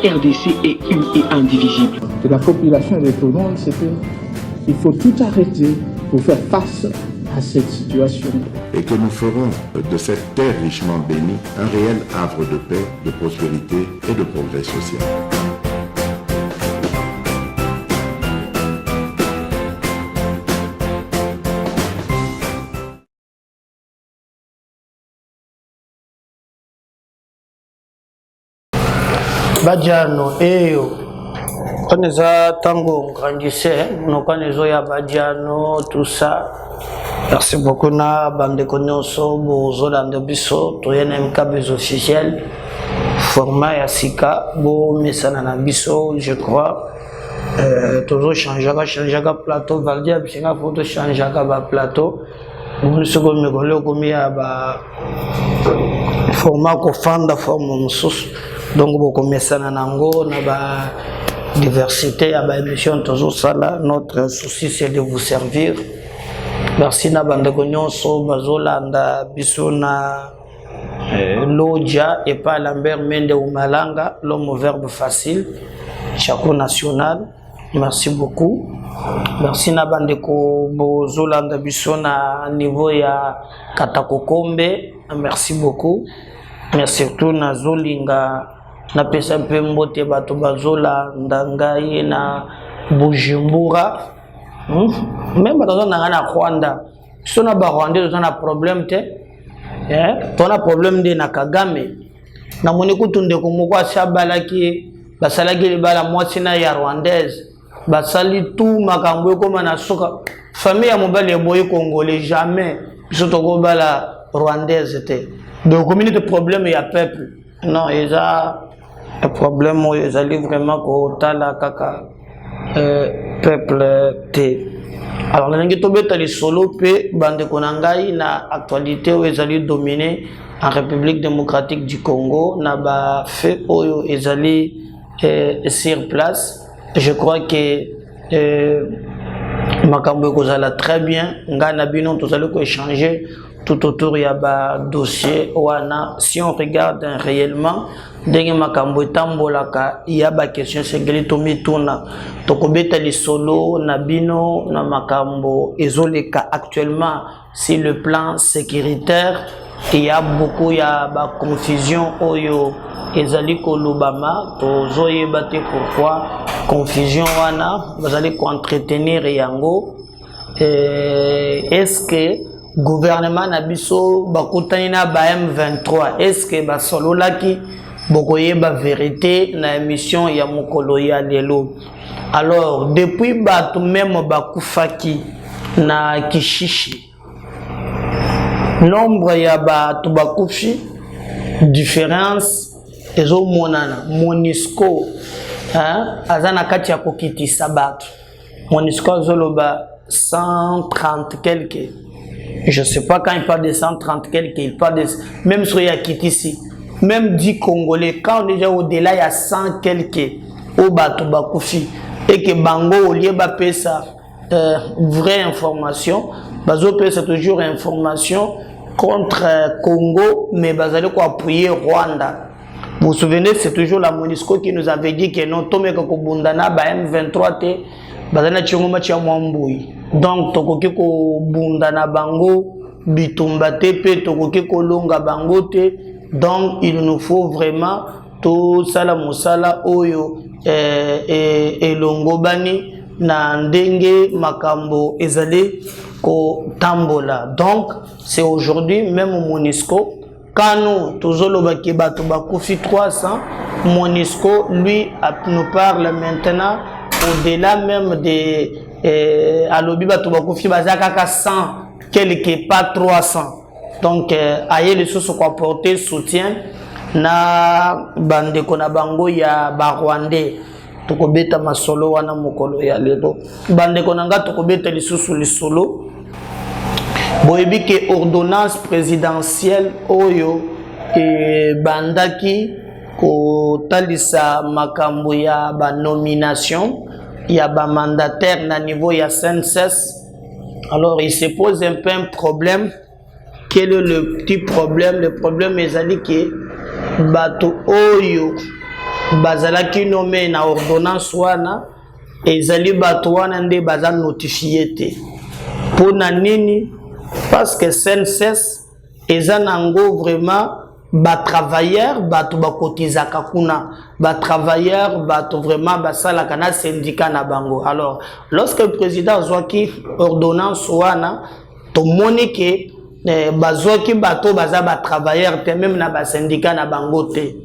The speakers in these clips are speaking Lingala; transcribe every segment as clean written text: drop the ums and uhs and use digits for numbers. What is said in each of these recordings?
RDC est une et indivisible. De la population et de tout le monde, c'est qu'il faut tout arrêter pour faire face à cette situation. Et que nous ferons de cette terre richement bénie un réel havre de paix, de prospérité et de progrès social. Badiano eyo kaneza tango grandissait no kanezo ya Badiano tout ça. Merci beaucoup na bande konyoso bozolanda biso toyena mkabes officiel format ya sika bo mesana na biso je crois toujours changer plateau valdia bisinga photo changer ba plateau nous soko megolo komi ya ba format ko fanda forme mususu. Donc, beaucoup de messages nango na ba diversité à ba émission toujours ça là. Notre souci c'est de vous servir. Merci na bande konyonso bazolanda bisona Lodja et pas Lambert Mende ou Malanga, l'homme au verbe facile, Chaco national. Merci beaucoup. Merci na bande ko bozolanda bisona niveau ya Katakokombe. Merci beaucoup. Merci surtout na Zolinga. Na pesa mpe mbote bato bazola ndangai na Bujumbura même bato na na Rwanda so na ba Rwanda to na problème te to na problème de na Kagame na moni kutunde ko moko asabalaki basalaki libala mwasi na ya rwandaise basali tout makambo ko mana soka famille ya mobali ya boye congolais jamais biso to ko bala rwandaise te donc communauté problème ya peuple non eza le problème est vraiment que tala kaka peuple te. Alors nous avons les solo pe bande konangai na actualité où ils allaient dominer en République démocratique du Congo na ba fait oyo ils allaient sur place. Je crois que makambo kozala très bien ngana bino tous allons échanger tout autour ya ba dossier wana si on regarde réellement ndenge makambo etambolaka ya ba question sengeli tomituna tokobeta lisolo na bino na makambo ezoleka actuellement sur le plan sécuritaire. Il y a beaucoup ya ba confusion oyo ezali kolobama tozoyeba te pourquoi confusion wana bazali ko entretenir yango. Est-ce que gouvernement na biso bakutani na ba M23 est-ce que ba sololaki bokoye ba vérité na émission ya mokolo ya lelo? Alors depuis bato même bakufaki na Kishishi nombre ya bato bakufi différence ezo monana Monisco azana kati ya kokitisa bato Monisco zoloba 130 quelques. Je ne sais pas quand il parle de 130 quelques, il parle de... Même sur Yakitisi, même 10 Congolais, quand on est déjà au-delà, il y a 100 quelques au bateau Bakoufi, et que Bango, au lieu de ça, vraie information, Bazo c'est toujours information contre Congo, mais Bazale quoi appuyer Rwanda. Vous vous souvenez, c'est toujours la Monisco qui nous avait dit que non, Tomé Kokobundana, M23, te, Bazana Chingoma Chiamwambui. Donc, tokoki ko bunda na bango, bitumba tepe, tokoki ko longa bango te. Donc, il nous faut vraiment tout sala musala oyo longo bani na ndenge makambo ezali ko tambola. Donc, c'est aujourd'hui même au Monisco. Quand nous, tozoloba ki bato bakufi 300, Monisco, lui, nous parle maintenant au-delà même des alobi bato bakufi bazaka 100 quelque pas 300. Donc aye les sous ko apporter soutien na bande kona bango ya ba Rwandais tokobeta masolo wana mokolo ya lelo bande kona nga tokobeta lisusu lisolo boyebi ke ordonnance présidentielle oyo bandaki ko talisa makambo ya ba nomination. Il y a un mandataire à niveau, il y a CNSS. Alors, il se pose un peu un problème. Quel est le petit problème? Le problème est que Bato Oyo bazalaki nommé na ordonnance wana ezali bato wana nde baza notifié te pona nini parce que CNSS eza nango vraiment batravailleur bato bakotizaka kuna batravailleur bato vraiment basalaka na syndicat na bango. Alors lorsque le président azwaki ordonnance wana tomoni ke bazwaki bato baza batravailleur te même na basyndicat na bango te.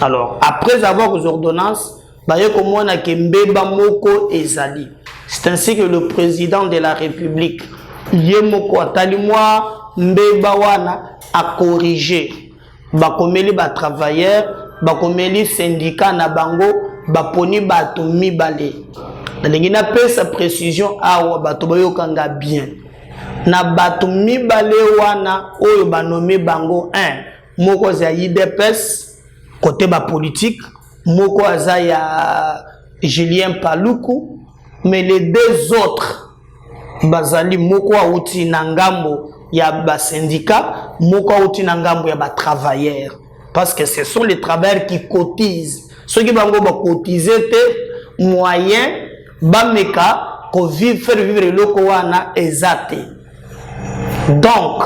Alors après avoir les ordonnances baye komona ke mbeba moko ezali. C'est ainsi que le président de la République ye moko atali mwa mbeba wana a corrigé bakomeli batravailleur bakomeli syndicat na bango baponi bato mibale. Nalingi na pesa précision awa bato bayokanga bien na bato mibale wana oyo banome bango 1 moko za IDPS côté ba politique moko aza ya Julien Paluku, mais les deux autres bazali moko auti na ngambo ya ba syndicat moko auti na ngambo ya ba travailleurs, parce que ce sont les travailleurs qui cotisent. Ceux qui bango ba cotiser te moyen ba meka ko faire vivre loko wana ezate. Donc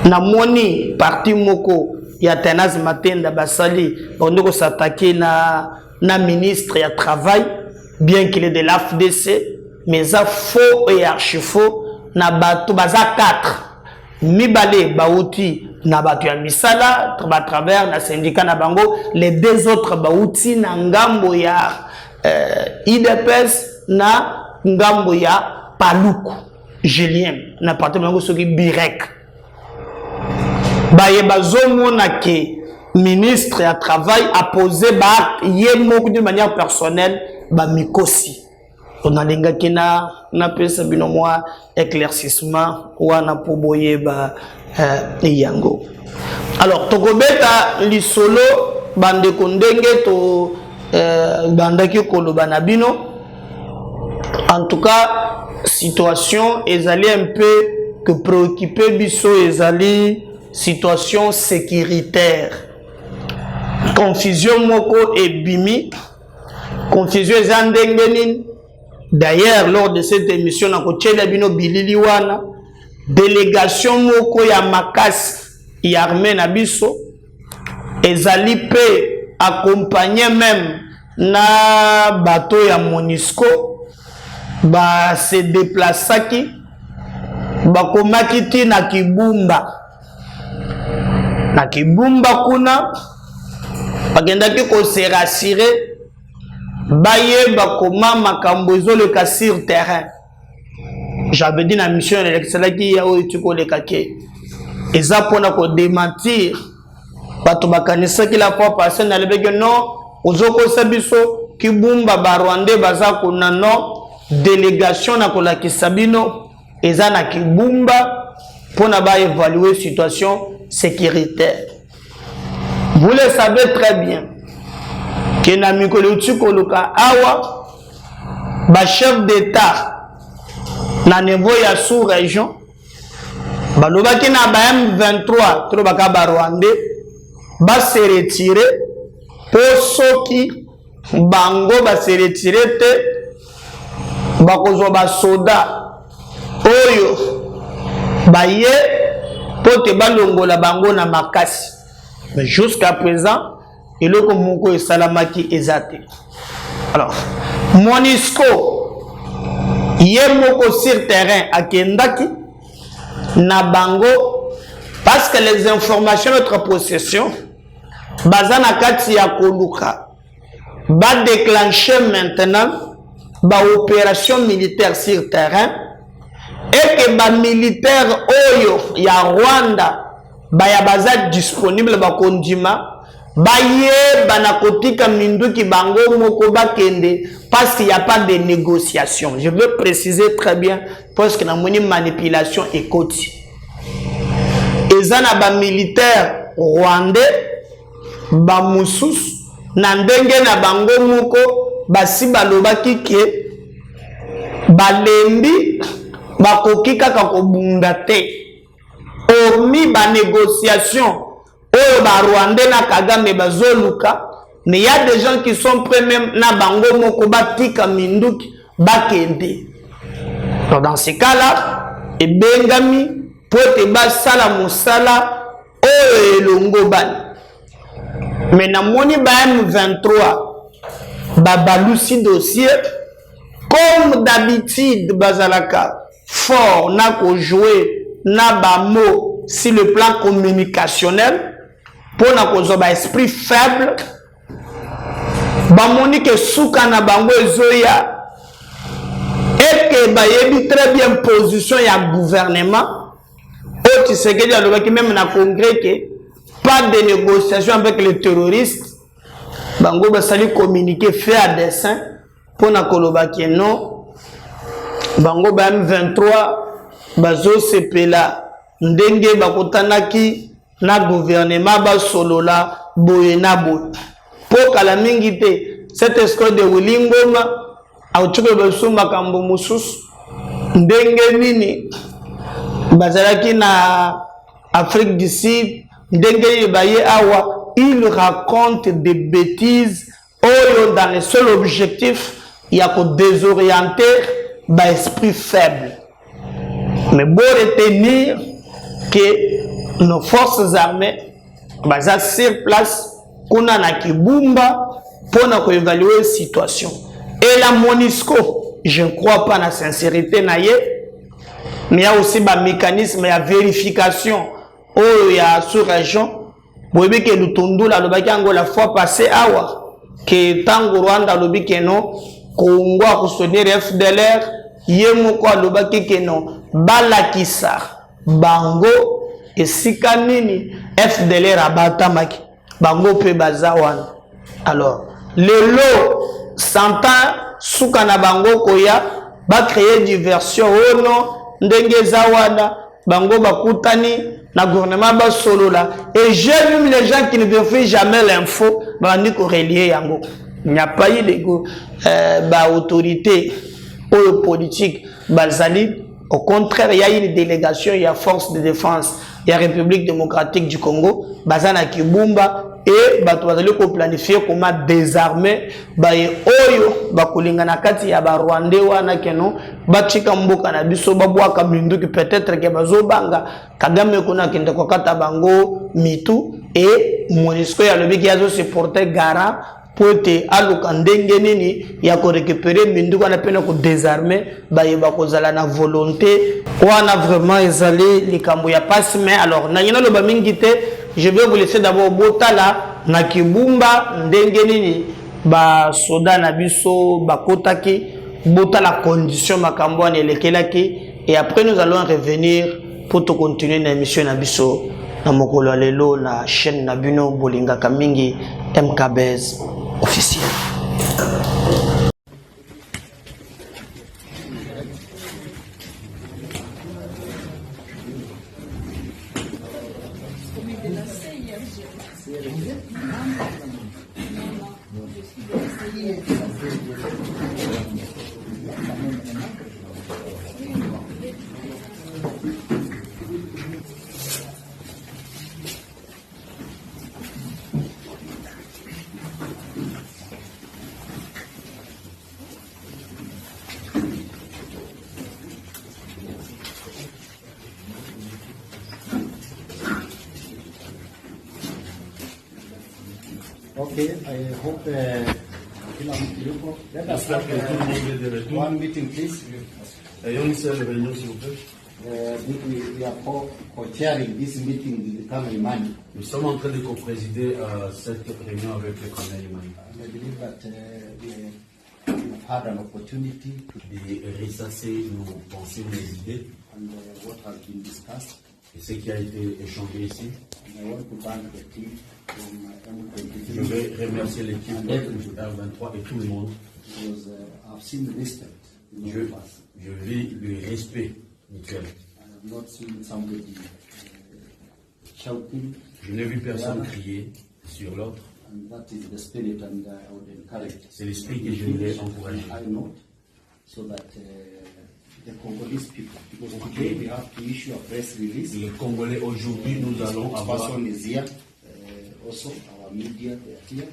na moni parti moko ya Tenazi Matenda basali on s'attaquer na ministre ya travail bien qu'il est de l'AFDC mais ça faux et archi faux na bato baza 4 mibale bauti na bato ya misala ba travers na syndicat na bango, les deux autres bauti na ngambo ya IDPS na ngambo ya Paluku Julien na parti bango soki Birek baye bazomona ke ministre ya travail a posé ba ye moko d'une manière personnelle ba mikosi. On a linga kina na pesa bino mwa éclaircissement wana po boye ba yango. Alors tokobeta lisolo bande kondenge to bandaki koloba na bino. En tout cas situation ezali un peu que préoccupé biso ezali situation sécuritaire. Confusion moko et bimi. Confusion ezandengeni. D'ailleurs, lors de cette émission, na kochela bino bilili wana délégation moko ya makasi ya armée na biso ezali pe accompagné même na bateau ya Monisco ba se déplaçaki bakomaki ti na Kibumba kuna bakendaki ko se rassurer baye bakoma makambo ezoleka sur terrain. J'avais dit na mission eleksalaki ya oyo tukolekake eza pona ko démentir bato bakanisaki la fois passée na lebeke non ozokosa biso Kibumba ba Rwandais baza kuna non délégation na kolakisa bino eza na Kibumba pona ba évaluer situation sécuritaire. Vous le savez très bien que na mikolo tukoluka awa ba chef d'état na niveau ya sous-région balobaki na ba M23 to baka ba Rwandais ba se retirer pour soki bango ba se retirer te bakozwa ba soda oyo baye pote balongola bango na makasi. Mais jusqu'à présent il est comme mon salamaki ezate. Alors Monisco yemoko sur terrain à Kendaki na bango parce que les informations de notre possession bazana kati ya koluka ba déclencher maintenant ba opération militaire sur terrain et que ba militaire oyo ya Rwanda ba ya baza disponible ba kondima baye banakotika minduki bango moko bakende parce qu'il n'y a pas de négociation. Je veux préciser très bien parce que na moni manipulation et koti. Ezana ba militaire rwandais ba musus na ndenge na bango moko basi balobaki ke balembi bakoki kaka kobunda te. Hormis ba négociation oyo ba Rwandais na Kagame bazoluka Mais il y a des gens qui sont prêts même na bango moko batika minduki bakende. Alors dans ces cas-là, et bengami pote basala musala o elongo bani. Mais na moni ba M23 babalusi dossier comme d'habitude bazalaka fort na ko jouer na ba mot sur le plan communicationnel pour na ko ba esprit faible bamoni ke suka na bango ezoya et que bayebi très bien position ya gouvernement au Tshisekedi alobaki même na congrès que pas de négociation avec les terroristes bango basali communiquer fait à dessein pour na kolobaki non bango ba M23 bazo sepela ndenge bakotanaki na gouvernement basolola boye na boye pour kala mingi te cette escroc de Wilingoma autuke baso makambo mususu ndenge nini bazalaki na Afrique du Sud ndenge baye awa il raconte des bêtises dans le seul objectif il y a que désorienter ba esprit faible. Mais bon retenir que nos forces armées basent sur place qu'on a na Kibumba pour évaluer la situation. Et la MONUSCO, je ne crois pas à la sincérité naïe, mais il y a aussi un mécanisme de vérification il y a sous-région. Vous voyez que le Tondo la fois passée que Tango Rwanda lobi que non Congo a soutenir FDLR yemoko alobaki que non balakisa bango esika nini FDLR abatamaki bango pe bazawana. Alors le lot s'entend suka na bango koya ba créer diversion oh non ndenge zawana bango bakutani na gouvernement ba solo là et j'ai vu les gens qui ne vérifient jamais l'info bandi ko relier yango. Il n'y a pas eu de autorité ou politique bazali. Au contraire, il y a une délégation, il y a force de défense, il y a République démocratique du Congo, bazana Kibumba et bazali ko planifier comment désarmer oyo bakolinga na kati ya ba Rwandais wana keno bachika mboka na biso babwaka minduki peut-être ke bazobanga Kagame kuna kende ko kata bango mitu et MONUSCO ya lobi ki azo supporter garant pour te aluka ndenge nini ya ko récupérer minduki na pena ko désarmer bayeba ko zala na volonté wana vraiment ezali likambo ya passe mais alors na yina loba mingi te. Je vais vous laisser d'abord Botala na Kibumba ndenge nini ba soda na biso bakotaki Botala condition makambo na elekelaki et après nous allons revenir pour te continuer na émission na biso na mokolo lelo na chaîne na bino bolinga kamingi MKBZ officiel. Okay, I hope let us start one meeting, please. We are co-chairing this meeting with the Colonel Imani. Nous sommes en train de co-présider cette réunion avec le Colonel Imani. I believe that we have had an opportunity de ressasser nos pensées, nos idées. And what has been discussed. Et ce qui a été échangé ici. And I want to thank the team from M23. Je vais remercier l'équipe de R23 et tout le monde. Because I've seen respect. Je vis le respect mutuel. I have not seen somebody shouting. Je n'ai vu personne crier sur l'autre. And that is the spirit, and I would encourage. C'est l'esprit que j'aimerais encourager. I note so that the Congolese people, because today we have to issue a press release. Les Congolais aujourd'hui, nous allons avoir. Person is here. Also, our media, they are here.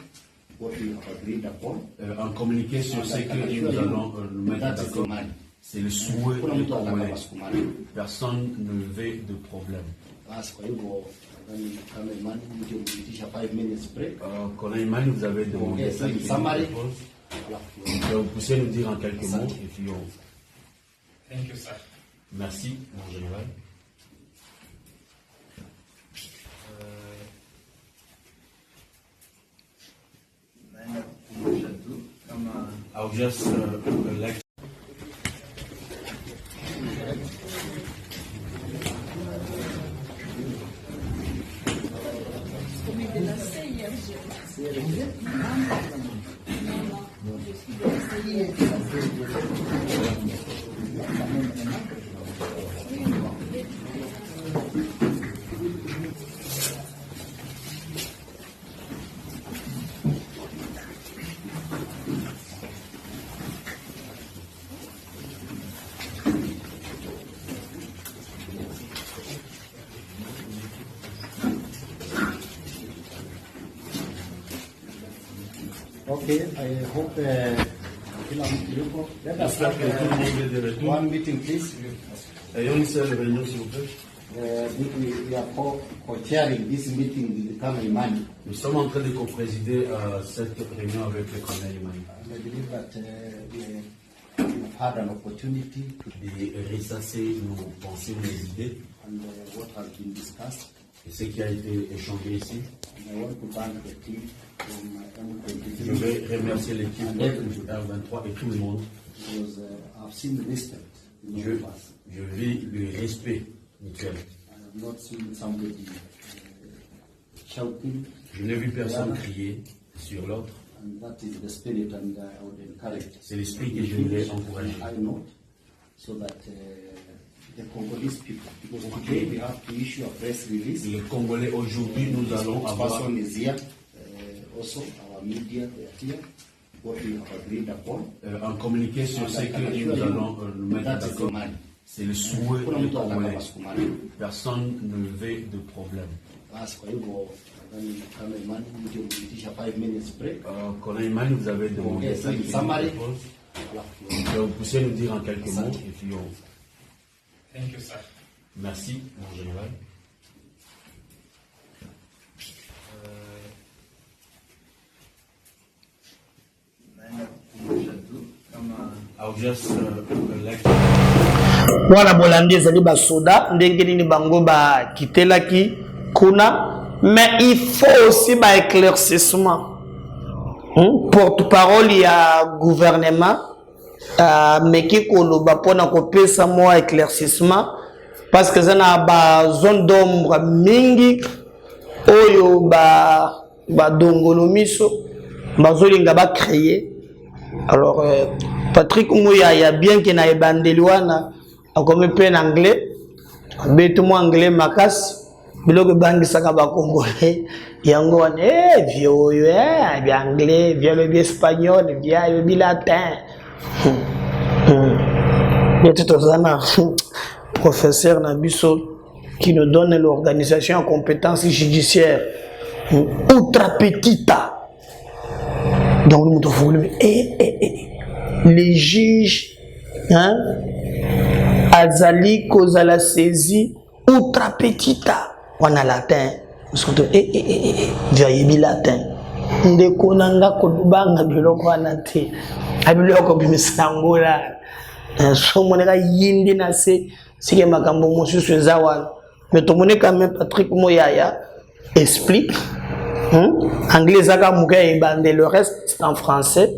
what we have agreed upon. En communiquer sur ce que nous allons nous mettre That is the d'accord. money. C'est le souhait Kuna des mtu anataka Congolais. masukumani. Personne ne veut de problème. Basi kwa hivyo nadhani kama imani ndio kuitisha 5 minutes break. Quand Imani vous avez demandé Yes, ça, in qu'il nous summary. propose, Alafu vous pouvez nous dire en quelques mots et puis on... Thank you, sir. Merci, mon général. I'll just elect. Okay, I hope kila mtu yuko. Let us J'espère have que tout le monde est de retour. one meeting please. Ayons une seule réunion, s'il vous plaît. We are co-chairing this meeting with Kama Imani. Nous sommes en train de co-présider cette réunion avec le colonel Imani. And I believe that we have had an opportunity to De ressasser nos pensées, nos idées and what has been discussed. et ce qui a été échangé ici. And I want to thank the team from Je M23 vais remercier l'équipe du R23 et tout le monde. because I've seen respect in all of us. Je vis le respect mutuel. I have not seen somebody shouting, Je n'ai vu personne crier sur l'autre. and that is the spirit, and I would encourage. C'est l'esprit que je voulais encourager. I note so that the Congolese people, because today we have to issue a press release. Les Congolais, aujourd'hui, nous allons This avoir person is here, also our media, they are here. What we have agreed upon. un communiqué sur ce que nous allons nous mettre That is the d'accord. money. C'est le souhait Kuna des mtu anataka Congolais. masukumani. Personne ne veut de problème. Basi kwa hivyo nadhani kama imani ndio kuitisha 5 minutes break. Quand Imani vous avez demandé Yes, ça, in qu'il nous summary. propose, Alafu vous pouvez nous dire en quelques mots et puis on... Thank you, sir. Merci, mon général. I'll just elect. wana bolandi ezali basoda ndenge nini bango bakitelaki kuna, mais il faut aussi éclaircissement. Porte-parole ya gouvernement meki koloba mpona kopesa mwa éclaircissement parce que zana ba zone d'ombre mingi oyo badongolo miso bazolinga bacréer. Alors Patrick Mouya ya bien que na ebandeli wana akomi pe en anglais betu mo anglais makasi biloko bangisaka ba congolais yango wana vieux oyo bien anglais vieux le espagnol vieux le latin et tout ça na professeur na biso qui nous donne l'organisation en compétence judiciaire ultra petita. Donc nous devons les juges, azali kozala saisi ultra petita. On a latin. Vieille latin. Ndeko nanga kodubanga biloko anate. Abiloko bimisangola. So moneka yindi na se sike makambo mosusu ezawana. Mais to moneka même Patrick Moyaya explique. Anglais zaka muka ebande, le reste c'est en français.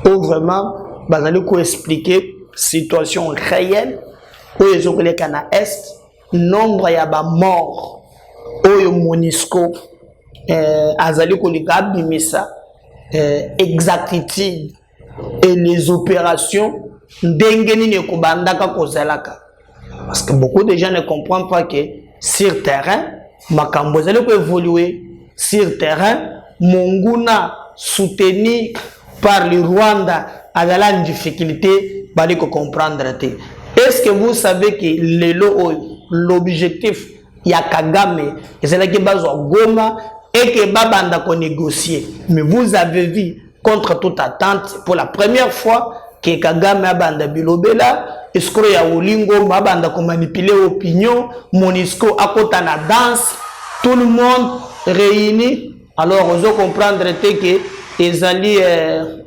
Où vraiment bazali ko expliquer situation réelle où ils ont les cana est nombre ya ba mort oyo Monisco azali ko likabimisa exactitude et les opérations ndenge nini ekobandaka kozalaka, parce que beaucoup de gens ne comprennent pas que sur terrain makambo ezali ko évoluer sur terrain. Monguna soutenu par le Rwanda a la difficulté de comprendre. Est-ce que vous savez que l'objectif ya Kagame c'est là que Goma et que babanda qu'on négocier. Mais vous avez vu, contre toute attente, pour la première fois, que Kagame abanda bilobela, escroc ya olingo, babanda qu'on manipule l'opinion, Monisco à côté na danse, tout le monde réuni. Alors, on doit comprendre que ezali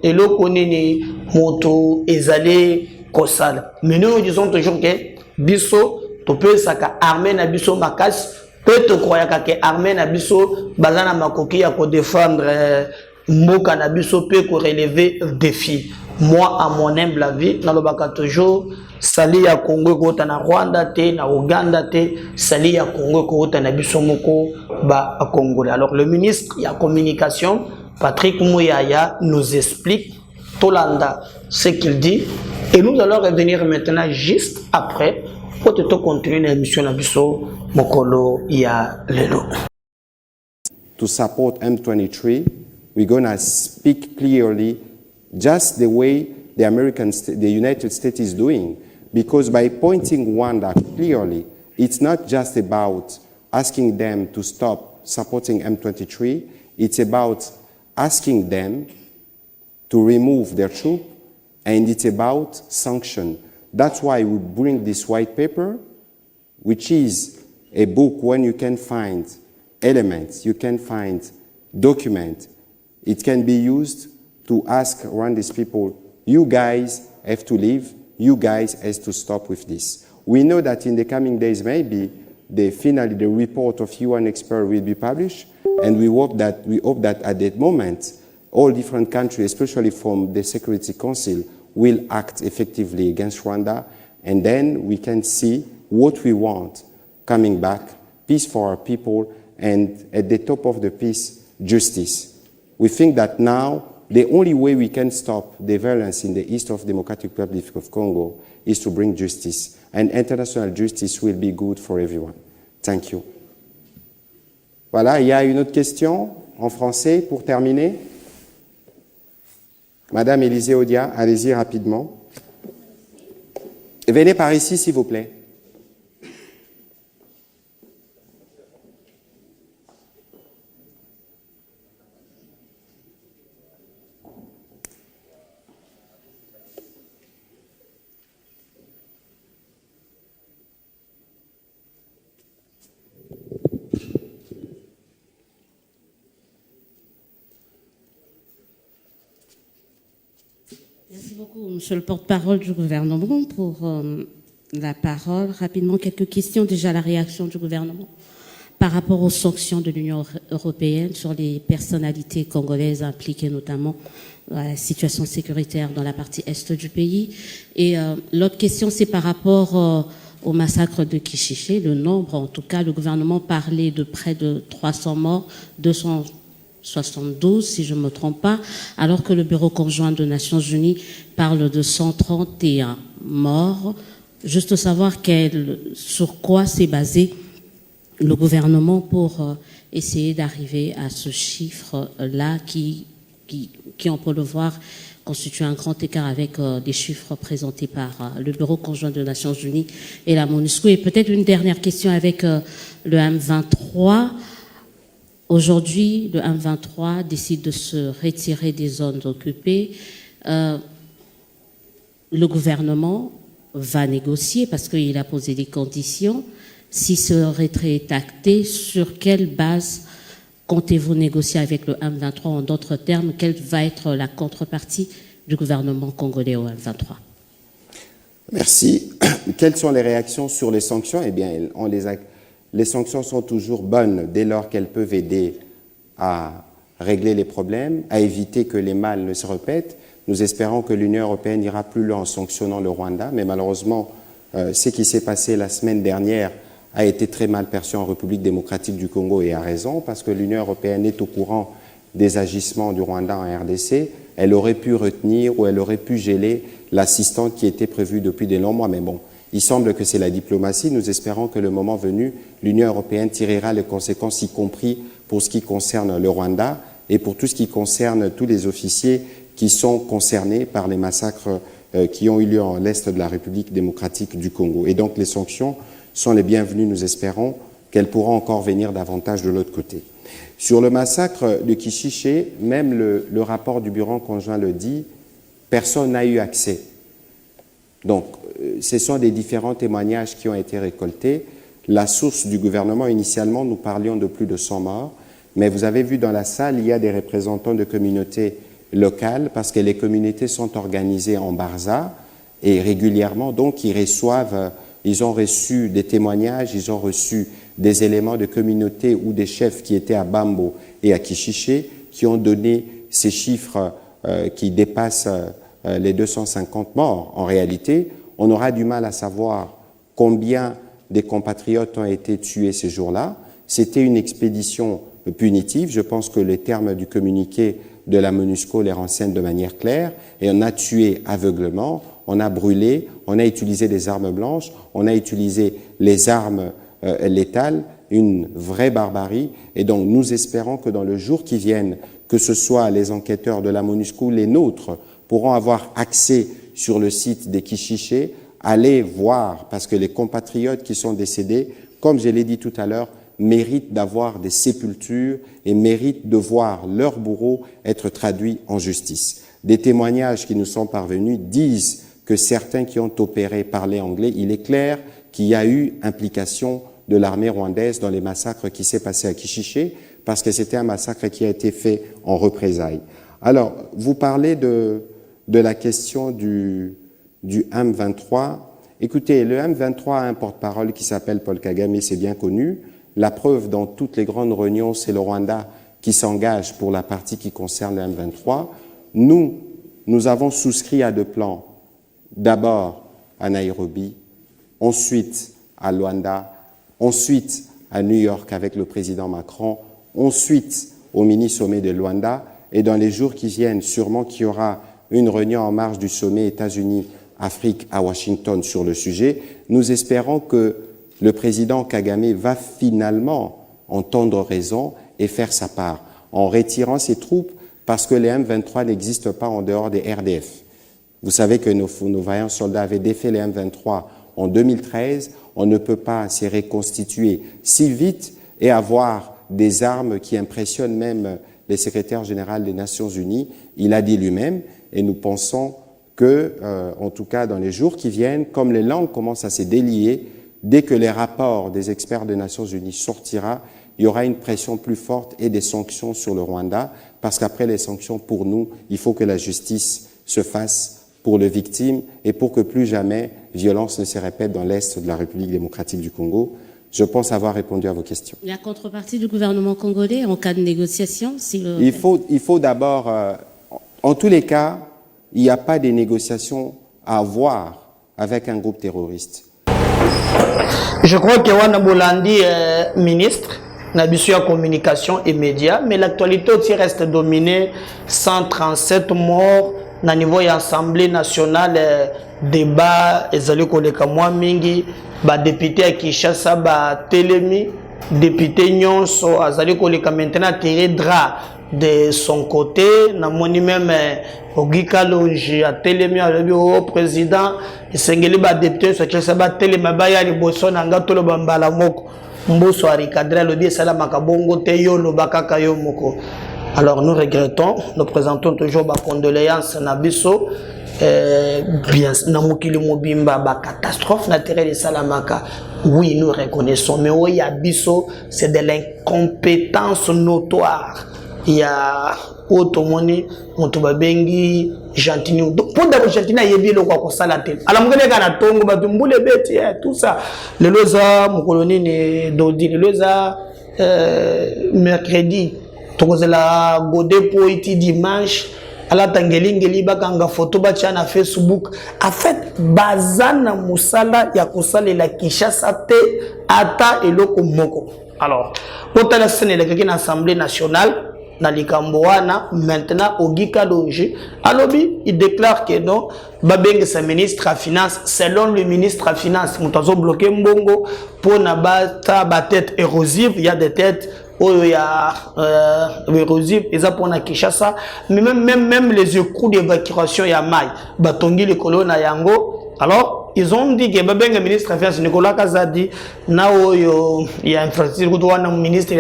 eloko nini moto ezali kosala. Mais nous disons toujours que biso to peut saka armée na biso makas peut te croire que armée na biso bazana makoki ya ko défendre mboka na biso peut ko relever défi. Moi à mon humble avis nalobaka toujours sali ya Congo ko ta na Rwanda te na Uganda te sali ya Congo ko ta na biso moko ba Congolais. Alors le ministre il y a communication Patrick Mouyaya nous explique Tolanda ce qu'il dit et nous allons revenir maintenant juste après pour te continuer l'émission Nabiso Mokolo ya Lelo. To support M23, we're going to speak clearly just the way the United States is doing, because by pointing Rwanda clearly, it's not just about asking them to stop supporting M23, it's about asking them to remove their troops, and it's about sanction. That's why we bring this white paper, which is a book when you can find elements, you can find documents. It can be used to ask Rwandese people, you guys have to leave, you guys have to stop with this. We know that in the coming days, maybe finally the report of UN expert will be published, and we hope that at that moment, all different countries, especially from the Security Council, will act effectively against Rwanda, and then we can see what we want coming back, peace for our people, and at the top of the peace, justice. We think that now the only way we can stop the violence in the east of Democratic Republic of Congo is to bring justice, and international justice will be good for everyone. Thank you. Voilà, il y a une autre question en français pour terminer. Madame Élisée Odia, allez-y rapidement. Venez par ici, s'il vous plaît. Merci beaucoup, monsieur le porte-parole du gouvernement, pour la parole. Rapidement, quelques questions. Déjà, la réaction du gouvernement par rapport aux sanctions de l'Union européenne sur les personnalités congolaises impliquées notamment dans la situation sécuritaire dans la partie est du pays. Et l'autre question, c'est par rapport au massacre de Kichiché. Le nombre, en tout cas, le gouvernement parlait de près de 300 morts, 272, si je ne me trompe pas, alors que le Bureau conjoint des Nations Unies parle de 131 morts. Juste savoir sur quoi s'est basé le gouvernement pour essayer d'arriver à ce chiffre-là qui, on peut le voir, constitue un grand écart avec les chiffres présentés par le Bureau conjoint des Nations Unies et la MONUSCO. Et peut-être une dernière question avec le M23. Aujourd'hui, le M23 décide de se retirer des zones occupées. Le gouvernement va négocier parce qu'il a posé des conditions. Si ce retrait est acté, sur quelle base comptez-vous négocier avec le M23? En d'autres termes, quelle va être la contrepartie du gouvernement congolais au M23? Merci. Quelles sont les réactions sur les sanctions? Eh bien, les sanctions sont toujours bonnes dès lors qu'elles peuvent aider à régler les problèmes, à éviter que les mâles ne se répètent. Nous espérons que l'Union européenne ira plus loin en sanctionnant le Rwanda, mais malheureusement, ce qui s'est passé la semaine dernière a été très mal perçu en République démocratique du Congo, et à raison, parce que l'Union européenne est au courant des agissements du Rwanda en RDC. Elle aurait pu retenir ou elle aurait pu geler l'assistance qui était prévue depuis de longs mois, mais bon, il semble que c'est la diplomatie. Nous espérons que le moment venu, l'Union européenne tirera les conséquences, y compris pour ce qui concerne le Rwanda et pour tout ce qui concerne tous les officiers qui sont concernés par les massacres qui ont eu lieu en l'Est de la République démocratique du Congo. Et donc les sanctions sont les bienvenues, nous espérons qu'elles pourront encore venir davantage de l'autre côté. Sur le massacre de Kishiché, même le rapport du bureau conjoint le dit, personne n'a eu accès. Donc, ce sont des différents témoignages qui ont été récoltés. La source du gouvernement, initialement, nous parlions de plus de 100 morts, mais vous avez vu dans la salle, il y a des représentants de communautés locales, parce que les communautés sont organisées en Barza, et régulièrement, donc, ils ont reçu des témoignages, ils ont reçu des éléments de communauté ou des chefs qui étaient à Bambo et à Kishiché, qui ont donné ces chiffres qui dépassent les 250 morts. En réalité, on aura du mal à savoir combien des compatriotes ont été tués ces jours-là. C'était une expédition punitive. Je pense que les termes du communiqué de la MONUSCO les renseignent de manière claire. Et on a tué aveuglement, on a brûlé, on a utilisé des armes blanches, on a utilisé les armes létales, une vraie barbarie. Et donc nous espérons que dans le jour qui vienne, que ce soit les enquêteurs de la MONUSCO ou les nôtres, pourront avoir accès sur le site des Kishiché, aller voir, parce que les compatriotes qui sont décédés, comme je l'ai dit tout à l'heure, méritent d'avoir des sépultures et méritent de voir leurs bourreaux être traduits en justice. Des témoignages qui nous sont parvenus disent que certains qui ont opéré parlaient anglais. Il est clair qu'il y a eu implication de l'armée rwandaise dans les massacres qui s'est passé à Kishiché, parce que c'était un massacre qui a été fait en représailles. Alors, vous parlez de la question du M23. Écoutez, le M23 a un porte-parole qui s'appelle Paul Kagame, c'est bien connu. La preuve, dans toutes les grandes réunions, c'est le Rwanda qui s'engage pour la partie qui concerne le M23. Nous avons souscrit à 2 plans. D'abord à Nairobi, ensuite à Luanda, ensuite à New York avec le président Macron, ensuite au mini-sommet de Luanda, et dans les jours qui viennent, sûrement qu'il y aura une réunion en marge du sommet États-Unis-Afrique à Washington sur le sujet. Nous espérons que le président Kagame va finalement entendre raison et faire sa part en retirant ses troupes, parce que les M23 n'existent pas en dehors des RDF. Vous savez que nos vaillants soldats avaient défait les M23 en 2013. On ne peut pas se reconstituer si vite et avoir des armes qui impressionnent même le secrétaire général des Nations Unies. Il a dit lui-même, et nous pensons que, en tout cas dans les jours qui viennent, comme les langues commencent à se délier, dès que les rapports des experts des Nations Unies sortira, il y aura une pression plus forte et des sanctions sur le Rwanda, parce qu'après les sanctions, pour nous, il faut que la justice se fasse pour les victimes et pour que plus jamais violence ne se répète dans l'Est de la République démocratique du Congo. Je pense avoir répondu à vos questions. La contrepartie du gouvernement congolais en cas de négociation, Il faut d'abord, en tous les cas, il n'y a pas de négociations à avoir avec un groupe terroriste. Je crois que Wana Bolandi est ministre, n'a pas communication et médias, mais l'actualité aussi reste dominée. 137 morts na niveau ya Assemblée nationale, débat ezali koleka mwa mingi, ba député à Kinshasa ba telemi, député nyonso azali koleka maintenant tirer drap de son côté. Na moni même Ogika Longi a telemi alobi au président esengeli ba député so Kinshasa ba telema ba ya liboso na ngato lo bambala moko mboso arikadra alobi sala makabongo te yo lo bakaka yo moko. Alors nous regrettons, nous présentons toujours ma condoléances à Nabiso, bien, Namukili Mobimba, catastrophe naturelle de Salamaka. Oui, nous reconnaissons, mais oui, Abiso, c'est de l'incompétence notoire. Il y a Otomoni, Montobabengi, Gentini. Pour d'abord, Gentini, il y a bien le quoi qu'on s'alatel. Alors, vous regardez la tongue, Batumboule bêtes, tout ça. Le loza, mon colonel Dodi, le loza, mercredi. Tokozela godé poiti dimanche ala tangelingeli bakanga photo bacha na Facebook. En fait bazana musala ya kosala la Kinshasa te ata eloko moko. Alors otala Sénégal qui na Assemblée nationale na likambo wana maintenant Ogika Longi alobi il déclare que non babenge sa ministre à finance. Selon le ministre à finance mutazo bloqué mbongo pour na bata ba tête érosive. Il y a des têtes il y a érosif, ils ont pour Kinshasa, mais même les écrous d'évacuation il y a maille, batongi les colonnes à Yango. Alors ils ont dit que le ministre des Finances Nicolas Kazadi, il y a infrastructure, le ministre il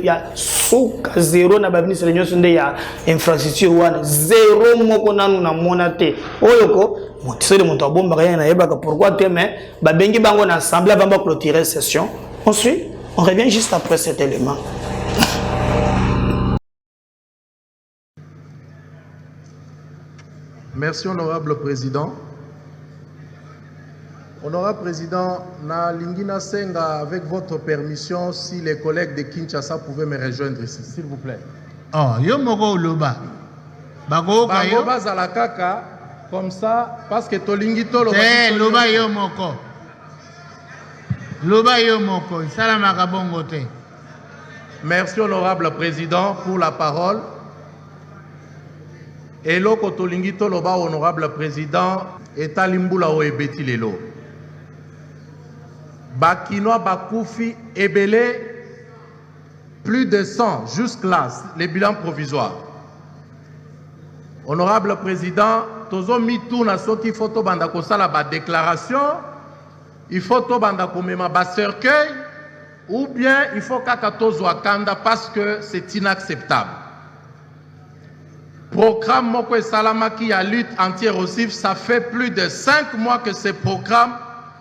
y a suka zero na ba ministre nyonso nde ya infrastructure wana zero moko nanu na mona te oyoko motisele moto abomba rien na yebaka pourquoi te mais ba bengi bango na assemblée avant ba clôturer session. Ensuite on revient juste après cet élément. Merci, honorable président. Honorable président, na Lingina Senga, avec votre permission, si les collègues de Kinshasa pouvaient me rejoindre ici, s'il vous plaît. Oh, yo moko loba. Bako Bango bazala kaka, comme ça, parce que tolingi tolo. Loba yo moko. Loba yo moko. Salamaka bongo te. Merci, honorable président, pour la parole. Et lo kotolingi toloba, honorable président, etalimbula o ebeti lelo. Bakinois Bakoufi Ebele, plus de 100 jusque-là, les bilans provisoires. Honorable président, tozo mitou na soki photo banda kosala ba déclaration, il faut to banda komema ba cercueil, ou bien il faut kaka tozo akanda parce que c'est inacceptable. Programme Moko et Salamaki à lutte anti-érosive, ça fait plus de 5 mois que ce programme,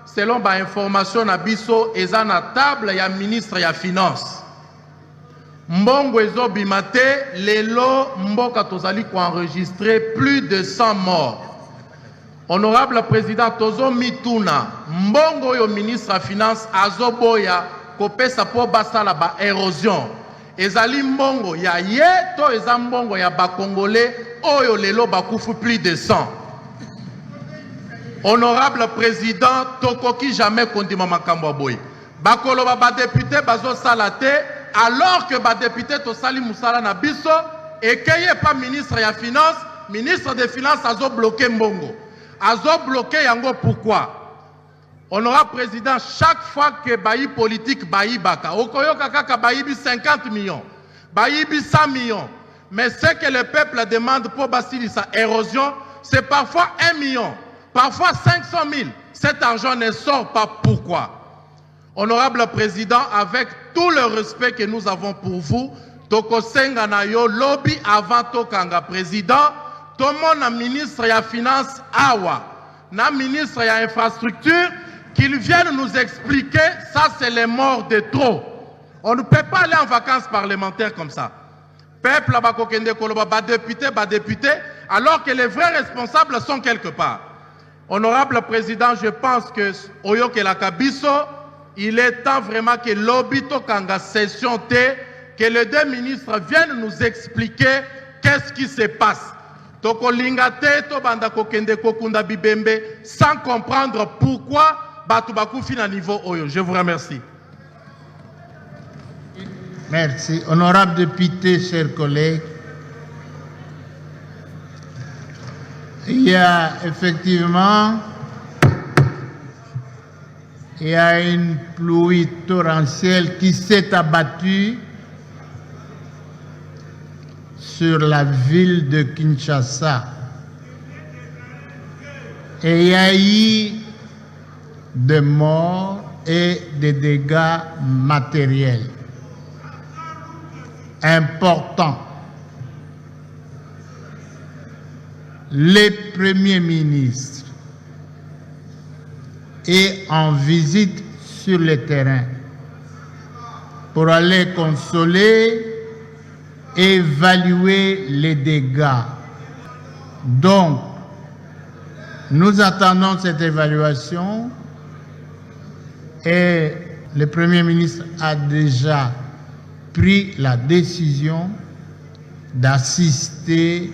selon ma information, Nabiso, est à la table, il y a ministre, il y a finance. Mbongo ezo bimate, lelo mboka tozali ko enregistrer plus de 100 morts. Honorable président, tozo mituna, mbongo yo ministre à finance, azoboya, kopesa po basala ba érosion. Ezali mbongo ya ye to eza mbongo ya ba congolais oyo lelo bakufu plus de 100. Honorable président, tokoki jamais kondima makambo boy. Bakolo ba député bazo salate alors que ba député to sali musala na biso et keye pas ministre ya finance, ministre des finances azo bloqué mbongo. Azo bloqué yango pourquoi? Honorable président, chaque fois que bayi politique bayi baka, okoyoka kaka bayibi 50 millions, bayibi 100 millions. Mais ce que le peuple demande pour bâtir sa érosion, c'est parfois 1 million, parfois 500 000. Cet argent ne sort pas. Pourquoi? Honorable président, avec tout le respect que nous avons pour vous, Toko Senga na yo lobby avant Tokanga président, Tomo na ministre ya finance awa, na ministre ya infrastructure, qu'ils viennent nous expliquer, ça c'est les morts de trop. On ne peut pas aller en vacances parlementaires comme ça. Peuple abakokende koloba ba député, alors que les vrais responsables sont quelque part. Honorable président, je pense que Oyo Kelakabiso, il est temps vraiment que l'obito kanga session T, que les deux ministres viennent nous expliquer qu'est-ce qui se passe. Toko lingate to banda kokende kokunda bibembe sans comprendre pourquoi batu bakufi na niveau Oyo. Je vous remercie. Merci. Honorable député, chers collègues, il y a effectivement une pluie torrentielle qui s'est abattue sur la ville de Kinshasa. Et il y a eu des morts et des dégâts matériels importants. Les premiers ministres est en visite sur le terrain pour aller consoler, évaluer les dégâts. Donc, nous attendons cette évaluation et le Premier ministre a déjà pris la décision d'assister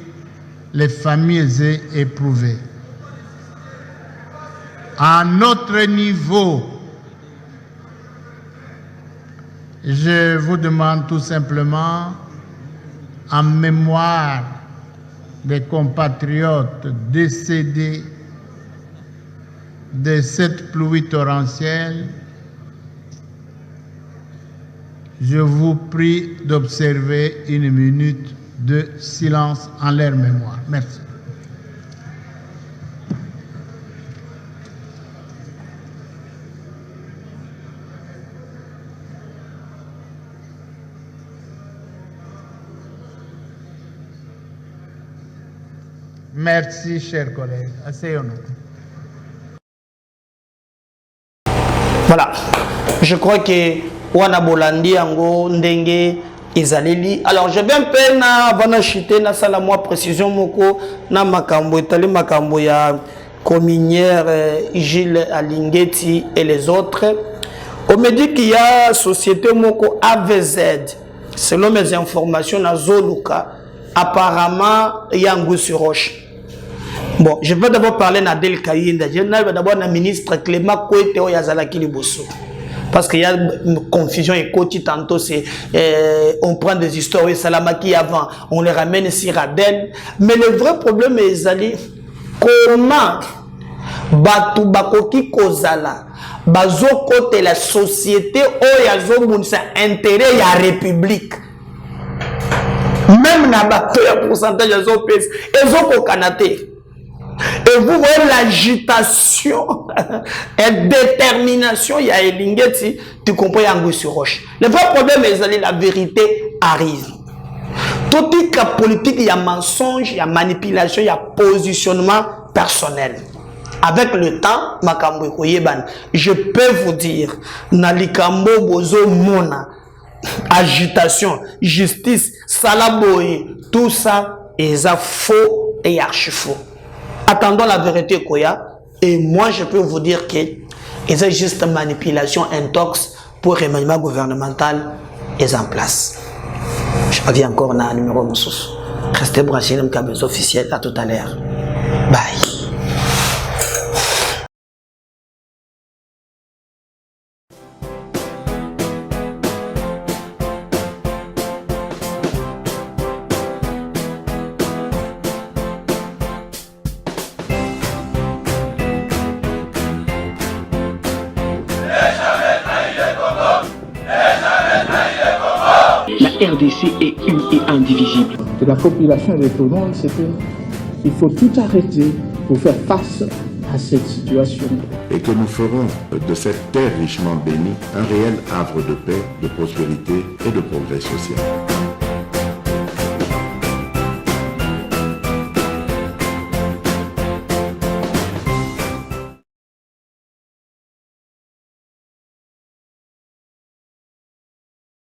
les familles éprouvées. À notre niveau, je vous demande tout simplement, en mémoire des compatriotes décédés de cette pluie torrentielle, je vous prie d'observer 1 minute de silence en leur mémoire. Merci. Merci, chers collègues. Asseyons-nous. Voilà. Je crois que wana bolandi ango ndenge ezaleli. Alors je vais un peu na vana chité na sala moi précision moko na makambo etali makambo ya communière Gilles Alingeti et les autres. On me dit qu'il y a société moko AVZ. Selon mes informations na Zoluka, apparemment il y a un goût sur roche. Bon, je vais d'abord parler de Nadel Kayinda. Je vais d'abord le ministre Clément Kouete Oyazalaki Liboso. Parce qu'il y a une confusion et côté tantôt c'est on prend des histoires et Salamaki avant, on les ramène sur Adel. Mais le vrai problème est Zali, comment Batu Bakoki Kozala, Bazo côté la société Oyazo Mounsa intérêt à la République. Même na bato ya pourcentage ya zopes ezoko kanate. Et vous voyez l'agitation et détermination, il y a Elingeti, tu comprends, il y a un sur roche. Le vrai problème est que la vérité arrive. Tout la politique, il y a mensonge, il y a manipulation, il y a positionnement personnel. Avec le temps, je peux vous dire, Nalikambo Bozo Mona, agitation, justice, salaboy, tout ça est faux et archi faux. Attendons la vérité Koya, et moi je peux vous dire que c'est juste manipulation intox pour le remaniement gouvernemental est en place. Je reviens encore dans le numéro Moussous. Restez branchés dans le câble officiel, à tout à l'heure. Bye. La RDC est une et indivisible. De la population et de tout le monde, c'est qu'il faut tout arrêter pour faire face à cette situation. Et que nous ferons de cette terre richement bénie un réel havre de paix, de prospérité et de progrès social.